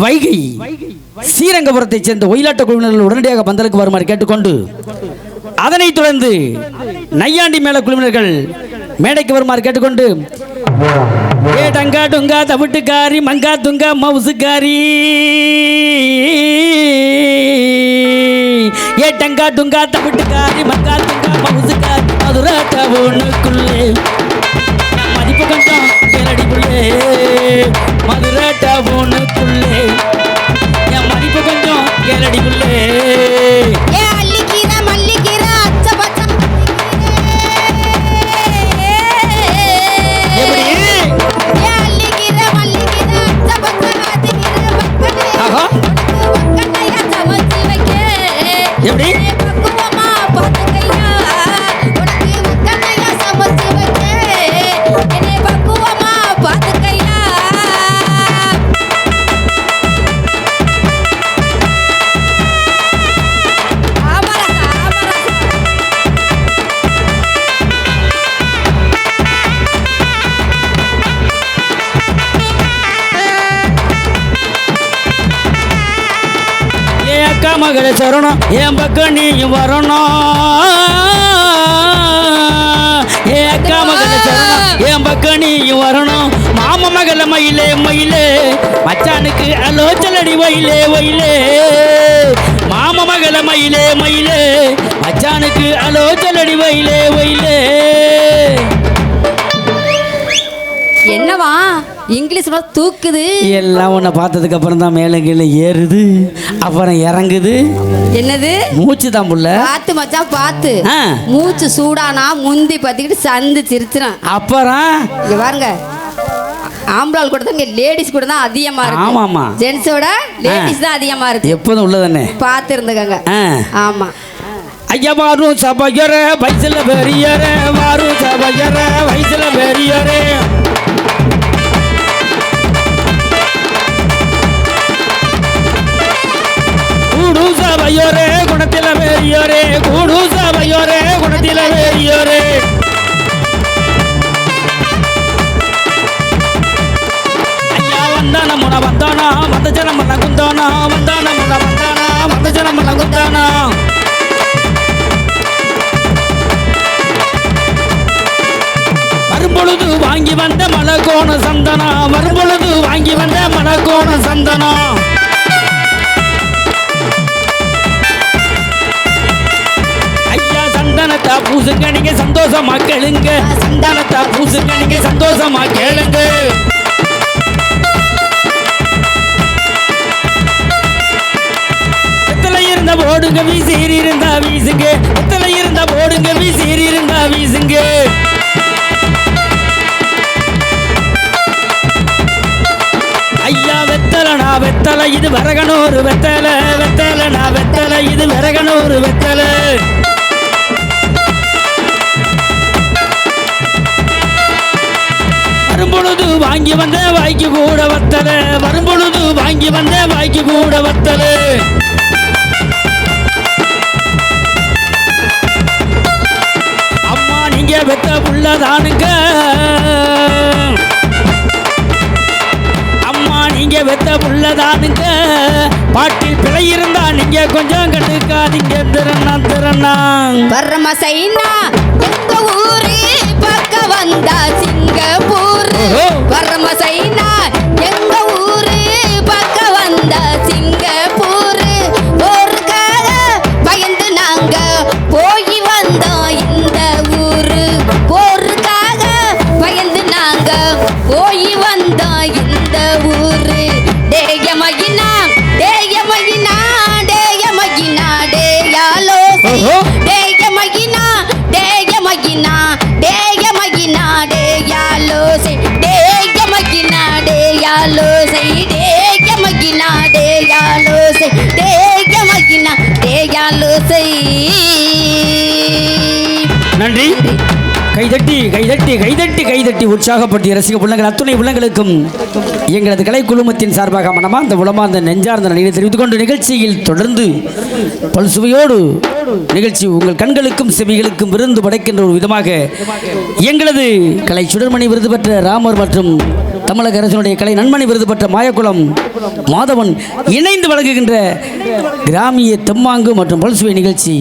வைகை ஸ்ரீரங்கபுரத்தைச் சேர்ந்த ஒயிலாட்ட குழுவினர்கள் உடனடியாக பந்தலுக்கு வருமாறு கேட்டுக்கொண்டு அதனைத் தொடர்ந்து நையாண்டி மேல குழுவினர்கள் மேடைக்கு வருமாறு கேட்டுக்கொண்டு ஏ டங்கா டுங்கா தவிட்டுக்காரி மங்கா துங்கா மவுசுக்காரி ஏ டங்கா டுங்கா தவிட்டுக்காரி மங்கா துங்கா மவுசுக்காரி மதுராட்ட ஒண்ணுக்குள்ளே மதிப்பு கொஞ்சம் கேளடி புள்ளே மதுராட்ட ஒண்ணுக்குள்ளே என் மதிப்பு கொஞ்சம் கேளடி புள்ளே எப்படி மகள சரணம் என் பக்கம் நீயும் வரணும் ஏ அக்கா மகள சரணம் என் பக்கம் நீயும் வரணும் மாம மகள மயிலே மயிலே மச்சானுக்கு அலோச்சலடி வயிலே வயிலே மாம மகள மயிலே மயிலே மச்சானுக்கு அலோச்சலடி வயிலே வயிலே. என்னவா இங்கிலீஷ் தூக்குது எல்லாம் உன்னை பார்த்ததுக்கு அப்புறம் தான் மேலே கீழே ஏறுது அப்புறம் இறங்குது. என்னது மூச்சு தான் புள்ள பார்த்து மச்சான் பார்த்து மூச்சு சூடானா முந்தி பத்திக்கிட்டு சந்து சிரிச்சிடும். அப்புறம் இங்க பாருங்க ஆம்பளால் கூட தான் லேடிஸ் கூட தான் அதிகமா இருக்கு. ஆமாமா ஜென்ஸோட லேடிஸ் தான் அதிகமா இருக்கு. எப்போதும் உள்ளதானே பார்த்து இருந்துக்கங்க. ஆமா ஐயா வாரும் சபையர வயசுல பெரியர வாரும் சபையர வயசுல பெரியரே கூடு சபையோரே குணத்தில பெரியோரே கூடு சபையோரே குணத்தில பெரியோரே ஐயா வந்தான முன வந்தானா வந்த ஜனம் பண்ண குந்தானா வந்தான முன வந்தானா வந்த ஜனம் பண்ண குந்தானா வரும்பொழுது வாங்கி வந்த மலகோண சந்தனா வரும்பொழுது வாங்கி வந்த மலகோண சந்தனா ஐயா சந்தனத்தா பூசுங்க நீங்க சந்தோஷமா கேளுங்க சந்தனத்தா பூசுங்க நீங்க சந்தோஷமா கேளுங்க. எத்தனை இருந்த போடுங்க வீசீர் இருந்தா வீசுங்க எத்தனை இருந்த போடுங்க வீசீர் இருந்தா வீசுங்க. ஐயா வெத்தலனா வெத்தலை இது விறகனூறு வெத்தலை வெத்தலனா வெத்தலை இது விறகனூறு வெத்தலை. வரும்பொழுது வாங்கி வந்த வாய்க்கு கூட வத்தலை வரும்பொழுது வாங்கி வந்த வாய்க்கு கூட வத்தலை. அம்மா நீங்க வெத்த புள்ளதானுங்க நீங்க வெத்த புள்ளதானுங்க பாட்டில் பிழை இருந்தா நீங்க கொஞ்சம் கண்டுக்காதீங்க. திறனா திறனா பரமசைனா எங்க ஊரு பக்க வந்தா சிங்கப்பூர் பரமசைனா எங்க ஊரு பக்க வந்தா சிங்கப்பூர் போருக்காக பயந்து நாங்க போய் வந்தோம் இந்த ஊரு போருக்காக பயந்து நாங்க போய் வந்தோம் இந்த ஊரு. டேயமகினா டேயமகினா டேயமகினா டேயாலோ டேயமகினா டேயமகினா டேயமகினா டேயாலோ டேயமகினா டேயாலோ டேயமகினா டேயாலோ டேயமகினா டேயாலோ. நன்றி. கைதட்டி கைதட்டி கைதட்டி கைதட்டி உற்சாகப்பட்டு ரசிக உள்ளங்கள் அத்துணை உள்ளங்களுக்கும் எங்களது கலை குழுமத்தின் சார்பாக மனமார்ந்த உளமார்ந்த நெஞ்சார்ந்த நன்றியை தெரிவித்துக் கொண்டு நிகழ்ச்சியில் தொடர்ந்து பல்சுவையோடு நிகழ்ச்சி உங்கள் கண்களுக்கும் செவிகளுக்கும் விருந்து படைக்கின்ற ஒரு விதமாக எங்களது கலை சுடர்மணி விருது பெற்ற ராமர் மற்றும் தமிழக அரசினுடைய கலை நன்மணி விருது பெற்ற மாயக்குளம் மாதவன் இணைந்து வழங்குகின்ற கிராமிய தெம்மாங்கு மற்றும் பல்சுவை நிகழ்ச்சி.